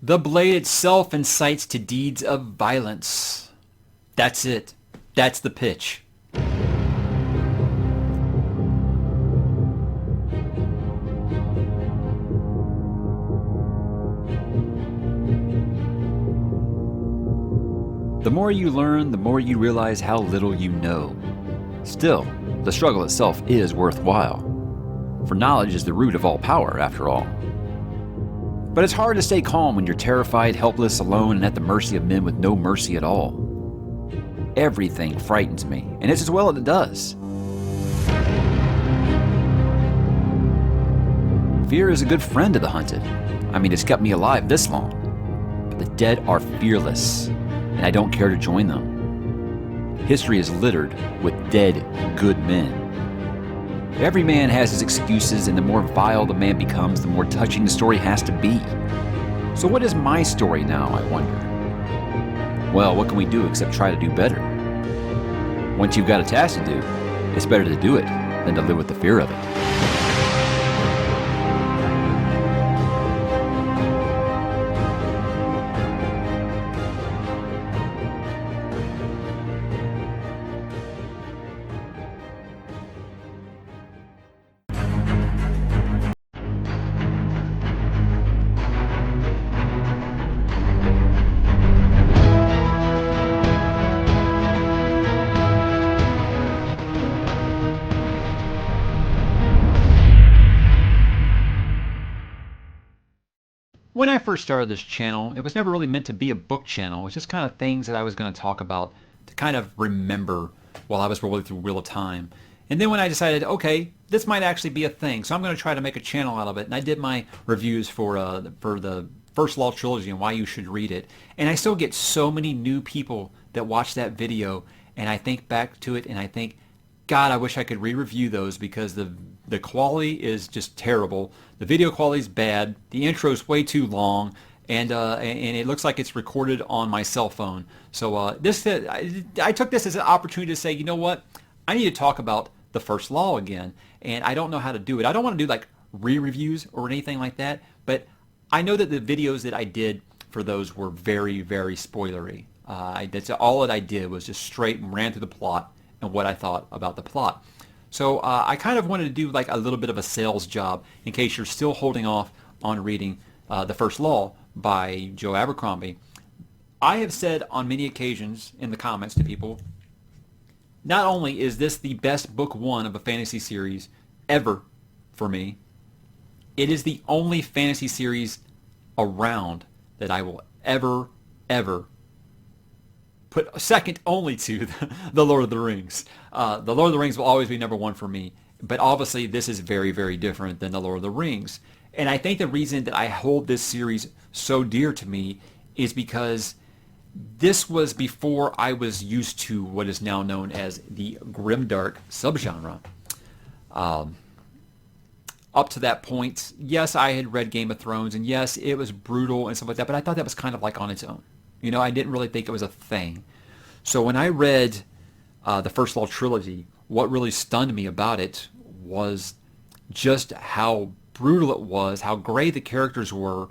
The blade itself incites to deeds of violence. That's it. That's the pitch. The more you learn, the more you realize how little you know. Still, the struggle itself is worthwhile. For knowledge is the root of all power, after all. But it's hard to stay calm when you're terrified, helpless, alone, and at the mercy of men with no mercy at all. Everything frightens me, and it's as well as it does. Fear is a good friend to the hunted. I mean, it's kept me alive this long. But the dead are fearless, and I don't care to join them. History is littered with dead, good men. Every man has his excuses, and the more vile the man becomes, the more touching the story has to be. So what is my story now, I wonder? Well, what can we do except try to do better? Once you've got a task to do, it's better to do it than to live with the fear of it. When I first started this channel, it was never really meant to be a book channel. It was just kind of things that I was going to talk about to kind of remember while I was rolling through Wheel of Time. And then when I decided, okay, this might actually be a thing, so I'm going to try to make a channel out of it. And I did my reviews for the First Law trilogy and why you should read it. And I still get so many new people that watch that video, and I think back to it and I think, God, I wish I could re-review those because the quality is just terrible. The video quality is bad. The intro is way too long, and it looks like it's recorded on my cell phone. So I took this as an opportunity to say, you know what? I need to talk about the First Law again, and I don't know how to do it. I don't want to do like re-reviews or anything like that, but I know that the videos that I did for those were very, very spoilery. That's all that I did was just straight and ran through the plot and what I thought about the plot. So I kind of wanted to do like a little bit of a sales job in case you're still holding off on reading The First Law by Joe Abercrombie. I have said on many occasions in the comments to people, not only is this the best book one of a fantasy series ever for me, it is the only fantasy series around that I will ever put second only to the Lord of the Rings. The Lord of the Rings will always be number one for me, but obviously this is very, very different than the Lord of the Rings. And I think the reason that I hold this series so dear to me is because this was before I was used to what is now known as the grimdark subgenre. Up to that point, yes, I had read Game of Thrones, and yes, it was brutal and stuff like that, but I thought that was kind of like on its own. You know, I didn't really think it was a thing. So when I read the First Law trilogy, what really stunned me about it was just how brutal it was, how gray the characters were,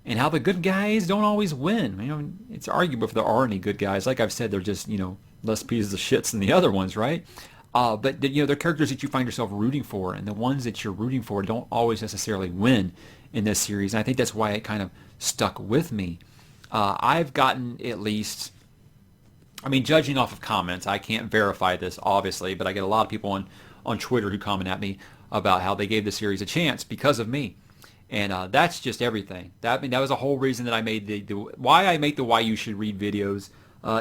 and how the good guys don't always win. You know, it's arguable if there are any good guys. Like I've said, they're just, you know, less pieces of shits than the other ones, right? But you know, they're characters that you find yourself rooting for, and the ones that you're rooting for don't always necessarily win in this series. And I think that's why it kind of stuck with me. I've gotten at least, I mean, judging off of comments, I can't verify this obviously, but I get a lot of people on Twitter who comment at me about how they gave the series a chance because of me. And that's just everything. That was the whole reason that I made why I make the Why You Should Read videos.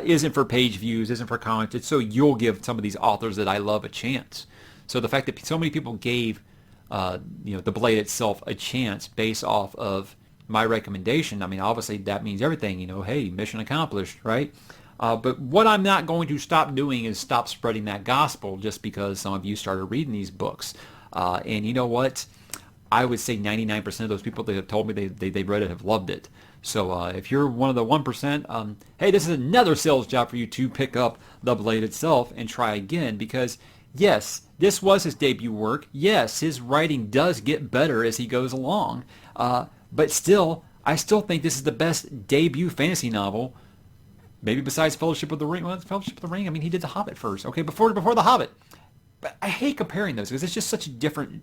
Isn't for page views, isn't for comments. It's so you'll give some of these authors that I love a chance. So the fact that so many people gave you know, the Blade itself a chance based off of my recommendation, I mean, obviously that means everything. You know, hey, mission accomplished, right? But what I'm not going to stop doing is stop spreading that gospel just because some of you started reading these books. And you know what? I would say 99% of those people that have told me they read it have loved it. So if you're one of the 1%, hey, this is another sales job for you to pick up The Blade itself and try again because, yes, this was his debut work. Yes, his writing does get better as he goes along. But still, I still think this is the best debut fantasy novel, maybe besides Fellowship of the Ring. Well, Fellowship of the Ring. I mean, he did The Hobbit first. Okay, before The Hobbit. But I hate comparing those because it's just such a different.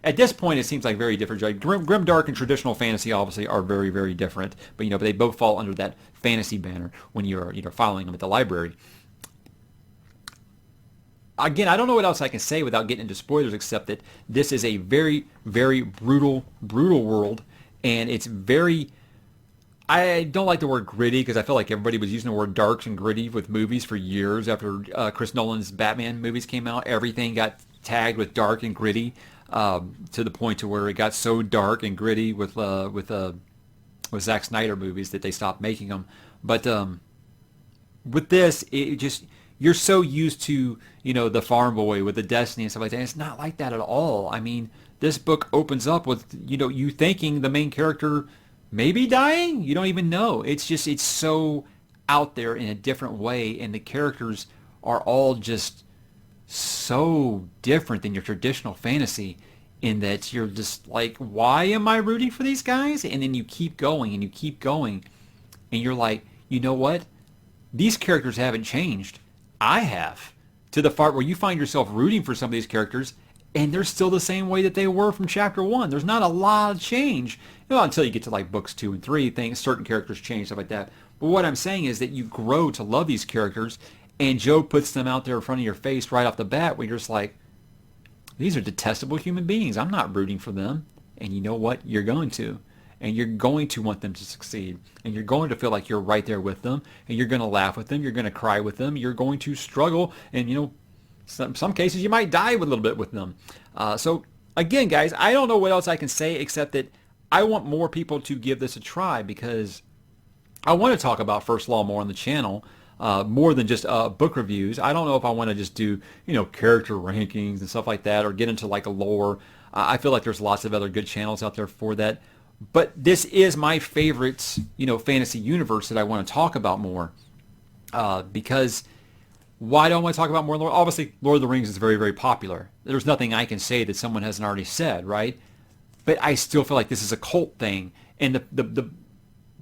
At this point, it seems like very different. Like grimdark and traditional fantasy obviously are very, very different. But but they both fall under that fantasy banner when you're following them at the library. Again, I don't know what else I can say without getting into spoilers, except that this is a very, very brutal world, and it's very. I don't like the word gritty because I feel like everybody was using the word dark and gritty with movies for years after Chris Nolan's Batman movies came out. Everything got tagged with dark and gritty to the point to where it got so dark and gritty with Zack Snyder movies that they stopped making them. But with this, it just you're so used to the farm boy with the destiny and stuff like that. It's not like that at all. I mean, this book opens up with you thinking the main character maybe dying. You don't even know. It's so out there in a different way, and the characters are all just so different than your traditional fantasy in that you're just like, why am I rooting for these guys? And then you keep going and you keep going, and you're like, you know what? These characters haven't changed. I have. To the part where you find yourself rooting for some of these characters, and they're still the same way that they were from chapter one. There's not a lot of change. Until you get to like books 2 and 3, things certain characters change, stuff like that. But what I'm saying is that you grow to love these characters, and Joe puts them out there in front of your face right off the bat where you're just like, these are detestable human beings. I'm not rooting for them. And you know what? You're going to. And you're going to want them to succeed. And you're going to feel like you're right there with them. And you're going to laugh with them. You're going to cry with them. You're going to struggle. And, some cases you might die a little bit with them. So, again, guys, I don't know what else I can say except that I want more people to give this a try because I want to talk about First Law more on the channel. More than just book reviews. I don't know if I want to just do, character rankings and stuff like that or get into like a lore. I feel like there's lots of other good channels out there for that. But this is my favorite, fantasy universe that I want to talk about more. Because why don't I want to talk about more? Obviously, Lord of the Rings is very, very popular. There's nothing I can say that someone hasn't already said, right? But I still feel like this is a cult thing. And the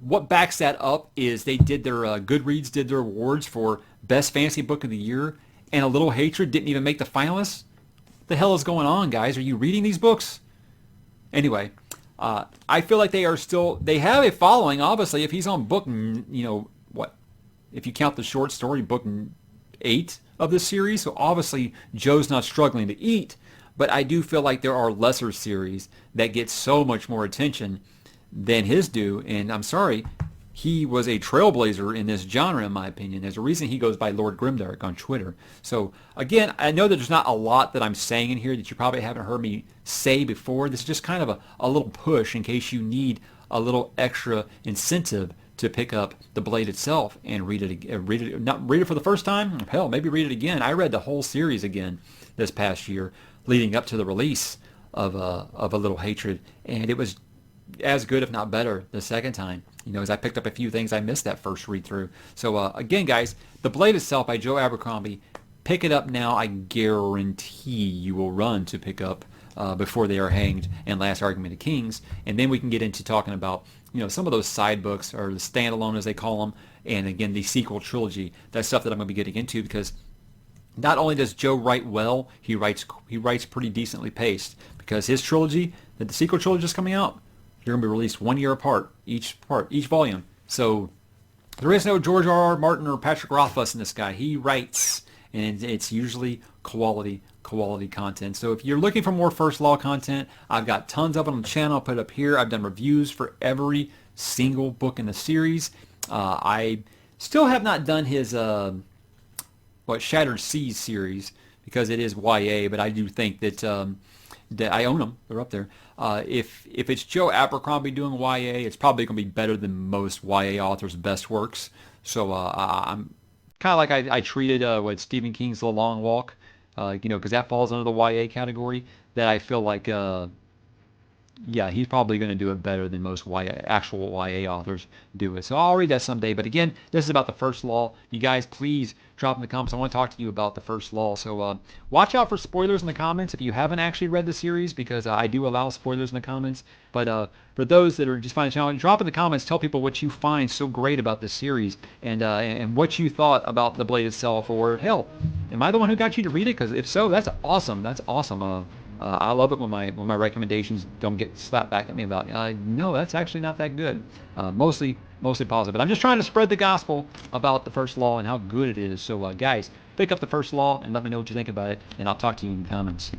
what backs that up is they did their Goodreads did their awards for best fantasy book of the year, and A Little Hatred didn't even make the finalists. What the hell is going on, guys? Are you reading these books? Anyway, I feel like they have a following. Obviously, if he's on book, what? If you count the short story, book 8 of this series, so obviously Joe's not struggling to eat. But I do feel like there are lesser series that get so much more attention than his do, and I'm sorry, he was a trailblazer in this genre, in my opinion. There's a reason he goes by Lord Grimdark on Twitter. So again, I know that there's not a lot that I'm saying in here that you probably haven't heard me say before. This is just kind of a little push in case you need a little extra incentive to pick up the Blade itself and read it. Not read it for the first time. Hell, maybe read it again. I read the whole series again this past year, leading up to the release of A Little Hatred, and it was as good, if not better, the second time. As I picked up a few things I missed that first read through. So again, guys, The Blade itself by Joe Abercrombie. Pick it up now. I guarantee you will run to pick up Before They Are Hanged and Last Argument of Kings, and then we can get into talking about some of those side books or the standalone as they call them, and again the sequel trilogy. That's stuff that I'm going to be getting into because not only does Joe write well, he writes pretty decently paced because his trilogy, the sequel trilogy is coming out. They're going to be released 1 year apart, each volume. So there is no George R.R. Martin or Patrick Rothfuss in this guy. He writes, and it's usually quality content. So if you're looking for more First Law content, I've got tons of it on the channel. I'll put it up here. I've done reviews for every single book in the series. I still have not done his Shattered Seas series because it is YA, but I do think that I own them. They're up there. If it's Joe Abercrombie doing YA, it's probably going to be better than most YA authors' best works. So I'm kind of like I treated Stephen King's The Long Walk, because that falls under the YA category. That I feel like yeah, he's probably going to do it better than most actual YA authors do it. So I'll read that someday. But again, this is about the first law. You guys, please drop in the comments. I want to talk to you about the first law. So watch out for spoilers in the comments if you haven't actually read the series, because I do allow spoilers in the comments. But for those that are just finding the channel, drop in the comments. Tell people what you find so great about this series, and what you thought about the blade itself. Or hell, am I the one who got you to read it? Because if so, that's awesome. That's awesome. I love it when my recommendations don't get slapped back at me about, no, that's actually not that good. Mostly positive. But I'm just trying to spread the gospel about the first law and how good it is. So guys, pick up the first law and let me know what you think about it, and I'll talk to you in the comments.